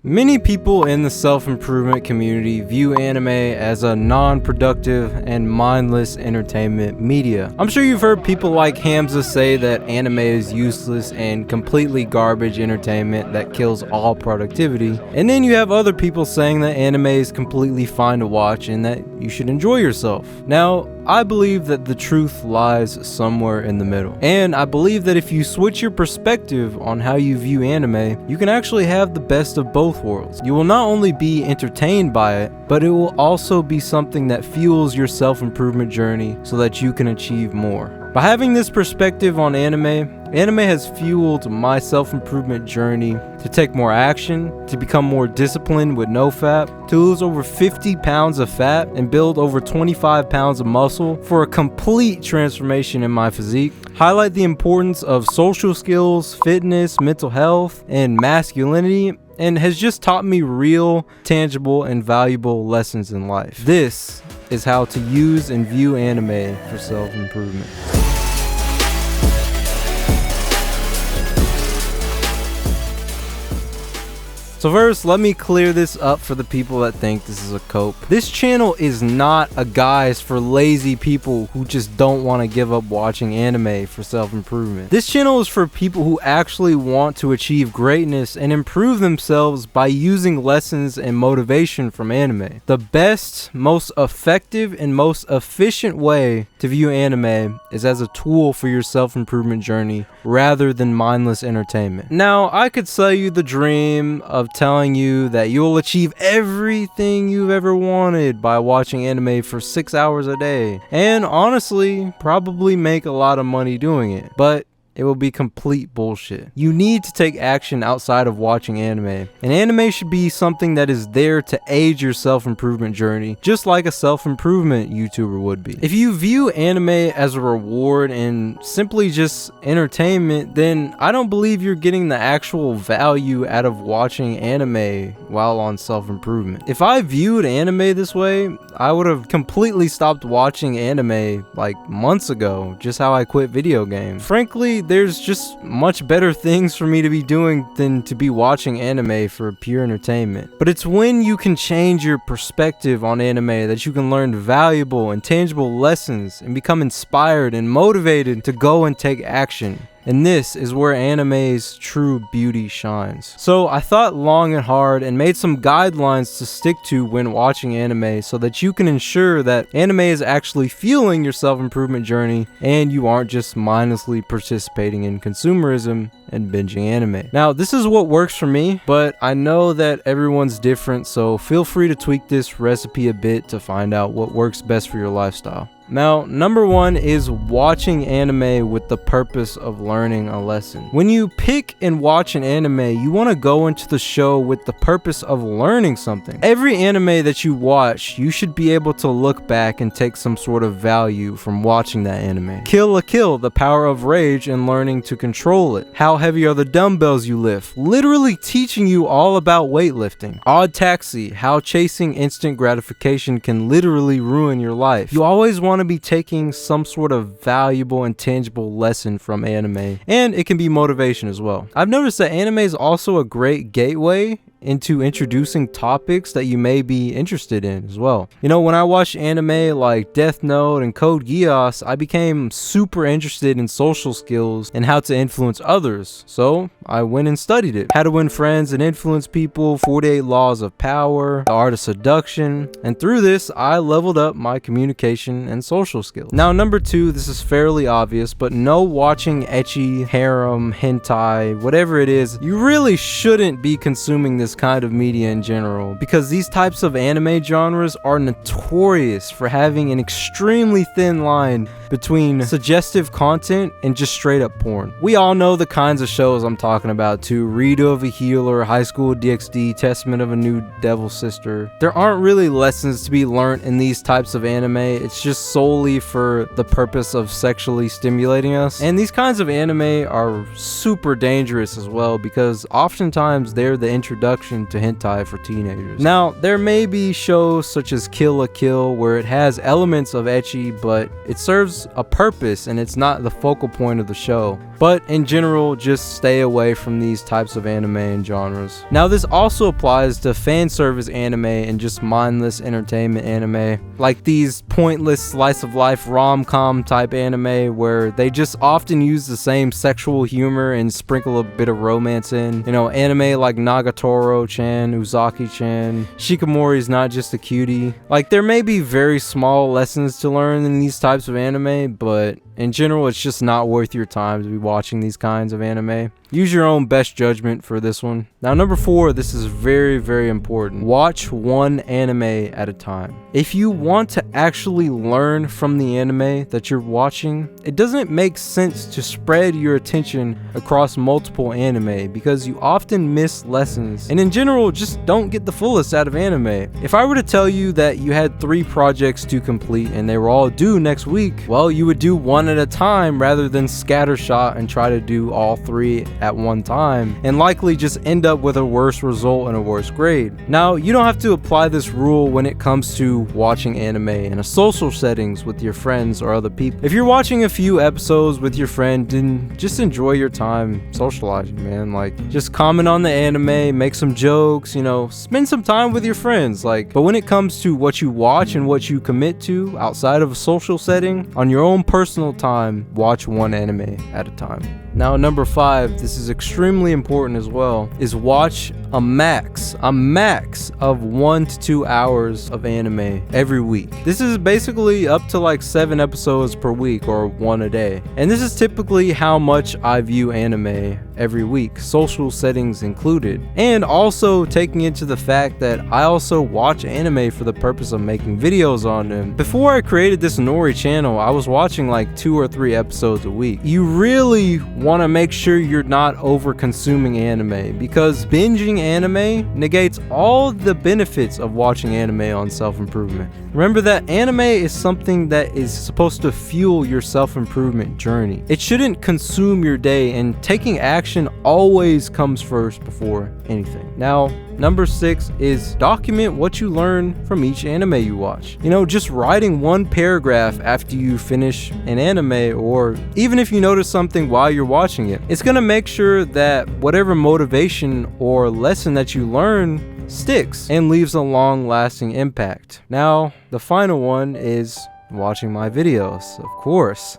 Many people in the self-improvement community view anime as a non-productive and mindless entertainment media. I'm sure you've heard people like Hamza say that anime is useless and completely garbage entertainment that kills all productivity. And then you have other people saying that anime is completely fine to watch and that you should enjoy yourself. Now, I believe that the truth lies somewhere in the middle. And I believe that if you switch your perspective on how you view anime, you can actually have the best of both worlds. You will not only be entertained by it, but it will also be something that fuels your self-improvement journey so that you can achieve more. By having this perspective on anime has fueled my self-improvement journey to take more action, to become more disciplined with nofap, to lose over 50 pounds of fat and build over 25 pounds of muscle for a complete transformation in my physique, highlight the importance of social skills, fitness, mental health, and masculinity, and has just taught me real, tangible, and valuable lessons in life. This is how to use and view anime for self-improvement. So first, let me clear this up for the people that think this is a cope. This channel is not a guise for lazy people who just don't want to give up watching anime for self-improvement. This channel is for people who actually want to achieve greatness and improve themselves by using lessons and motivation from anime. The best, most effective, and most efficient way to view anime is as a tool for your self-improvement journey rather than mindless entertainment. Now, I could sell you the dream of telling you that you'll achieve everything you've ever wanted by watching anime for 6 hours a day, and honestly, probably make a lot of money doing it, but it will be complete bullshit. You need to take action outside of watching anime, and anime should be something that is there to aid your self-improvement journey, just like a self-improvement YouTuber would be. If you view anime as a reward and simply just entertainment, then I don't believe you're getting the actual value out of watching anime while on self-improvement. If I viewed anime this way, I would have completely stopped watching anime like months ago, just how I quit video games. Frankly, there's just much better things for me to be doing than to be watching anime for pure entertainment. But it's when you can change your perspective on anime that you can learn valuable and tangible lessons and become inspired and motivated to go and take action. And this is where anime's true beauty shines. So I thought long and hard and made some guidelines to stick to when watching anime so that you can ensure that anime is actually fueling your self-improvement journey and you aren't just mindlessly participating in consumerism and binging anime. Now, this is what works for me, but I know that everyone's different, so feel free to tweak this recipe a bit to find out what works best for your lifestyle. Now, number one is watching anime with the purpose of learning a lesson. When you pick and watch an anime, you want to go into the show with the purpose of learning something. Every anime that you watch, you should be able to look back and take some sort of value from watching that anime. Kill la Kill, the power of rage and learning to control it. How heavy are the dumbbells you lift? Literally teaching you all about weightlifting. Odd Taxi, how chasing instant gratification can literally ruin your life. You always want to be taking some sort of valuable and tangible lesson from anime, and it can be motivation as well. I've noticed that anime is also a great gateway into introducing topics that you may be interested in as well. You know, when I watched anime like Death Note and Code Geass, I became super interested in social skills and how to influence others. So I went and studied it. How to win friends and influence people, 48 laws of power, the art of seduction, and through this, I leveled up my communication and social skills. Now, number two, this is fairly obvious, but no watching ecchi, harem, hentai, whatever it is, you really shouldn't be consuming this kind of media in general, because these types of anime genres are notorious for having an extremely thin line between suggestive content and just straight up porn. We all know the kinds of shows I'm talking about too. Redo of a Healer, High School DxD, Testament of a New Devil Sister. There aren't really lessons to be learned in these types of anime. It's just solely for the purpose of sexually stimulating us. And these kinds of anime are super dangerous as well, because oftentimes they're the introduction to hentai for teenagers. Now, there may be shows such as Kill la Kill where it has elements of ecchi, but it serves serves a purpose and it's not the focal point of the show. But in general, just stay away from these types of anime and genres. Now this also applies to fan service anime and just mindless entertainment anime, like these pointless slice of life rom-com type anime where they just often use the same sexual humor and sprinkle a bit of romance in. You know, anime like Nagatoro-chan, Uzaki-chan, Shikamori's not just a cutie. Like, there may be very small lessons to learn in these types of anime, but in general, it's just not worth your time to be watching these kinds of anime. Use your own best judgment for this one. Now, number 4, this is very, very important. Watch one anime at a time. If you want to actually learn from the anime that you're watching, it doesn't make sense to spread your attention across multiple anime because you often miss lessons and in general just don't get the fullest out of anime. If I were to tell you that you had 3 projects to complete and they were all due next week, well, you would do one at a time rather than scattershot and try to do all 3 at one time and likely just end up with a worse result and a worse grade. Now, you don't have to apply this rule when it comes to watching anime in a social settings with your friends or other people. If you're watching a few episodes with your friend, then just enjoy your time socializing, man. Like, just comment on the anime, make some jokes, you know, spend some time with your friends. Like, but when it comes to what you watch and what you commit to outside of a social setting, on your own personal time, watch one anime at a time. Now, number 5, this is extremely important as well, is watch a max of 1 to 2 hours of anime every week. This is basically up to like 7 episodes per week or 1 a day. And this is typically how much I view anime every week, social settings included. And also taking into the fact that I also watch anime for the purpose of making videos on them. Before I created this Nori channel, I was watching like 2 or 3 episodes a week. You really want to make sure you're not over consuming anime because binging anime negates all the benefits of watching anime on self-improvement. Remember that anime is something that is supposed to fuel your self-improvement journey. It shouldn't consume your day, and taking action always comes first before anything. Now, number 6 is document what you learn from each anime you watch. You know, just writing one paragraph after you finish an anime, or even if you notice something while you're watching it, it's gonna make sure that whatever motivation or lesson that you learn sticks and leaves a long-lasting impact. Now, the final one is watching my videos, of course.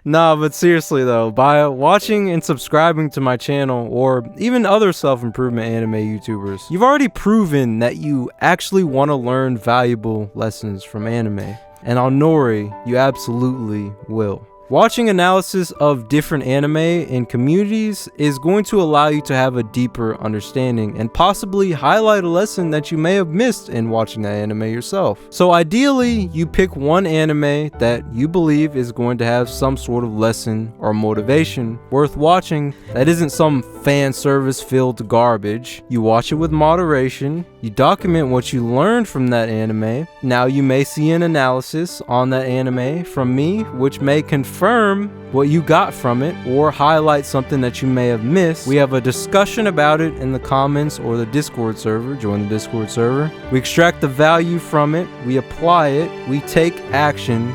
Nah, but seriously though, by watching and subscribing to my channel or even other self-improvement anime YouTubers, you've already proven that you actually want to learn valuable lessons from anime. And on Nori, you absolutely will. Watching analysis of different anime and communities is going to allow you to have a deeper understanding and possibly highlight a lesson that you may have missed in watching that anime yourself. So ideally, you pick one anime that you believe is going to have some sort of lesson or motivation worth watching that isn't some fan service filled garbage. You watch it with moderation, you document what you learned from that anime. Now you may see an analysis on that anime from me, which may confirm what you got from it or highlight something that you may have missed. We have a discussion about it in the comments or the Discord server. Join the Discord server. We extract the value from it, we apply it, we take action,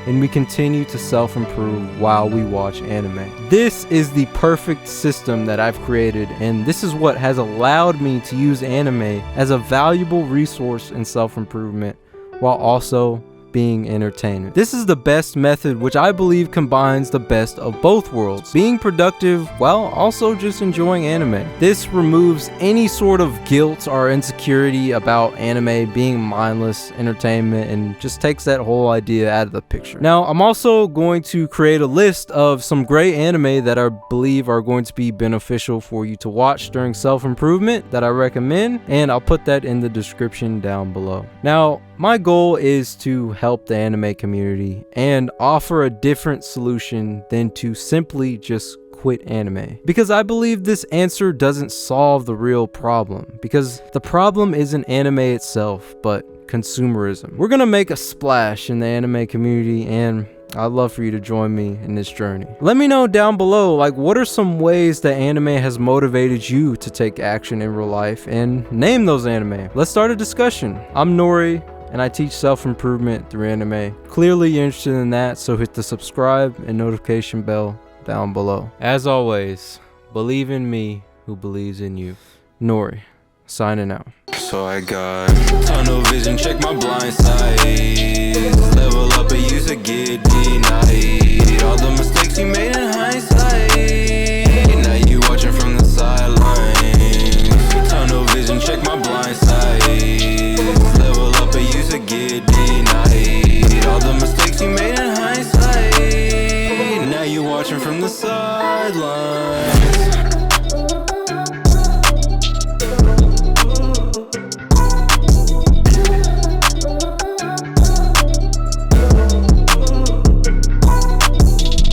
and we continue to self-improve while we watch anime. This is the perfect system that I've created, and this is what has allowed me to use anime as a valuable resource in self-improvement while also being entertainment. This is the best method, which I believe combines the best of both worlds, being productive while also just enjoying anime. This removes any sort of guilt or insecurity about anime being mindless entertainment and just takes that whole idea out of the picture. Now, I'm also going to create a list of some great anime that I believe are going to be beneficial for you to watch during self-improvement that I recommend, and I'll put that in the description down below. Now, my goal is to help the anime community and offer a different solution than to simply just quit anime, because I believe this answer doesn't solve the real problem, because the problem isn't anime itself but consumerism. We're gonna make a splash in the anime community, and I'd love for you to join me in this journey. Let me know down below, like, what are some ways that anime has motivated you to take action in real life, and name those anime. Let's start a discussion. I'm Nori, and I teach self-improvement through anime. Clearly you're interested in that, so hit the subscribe and notification bell down below. As always, believe in me who believes in you. Nori, signing out. So I got tunnel vision, check my blind side. Level up and use a get denied. All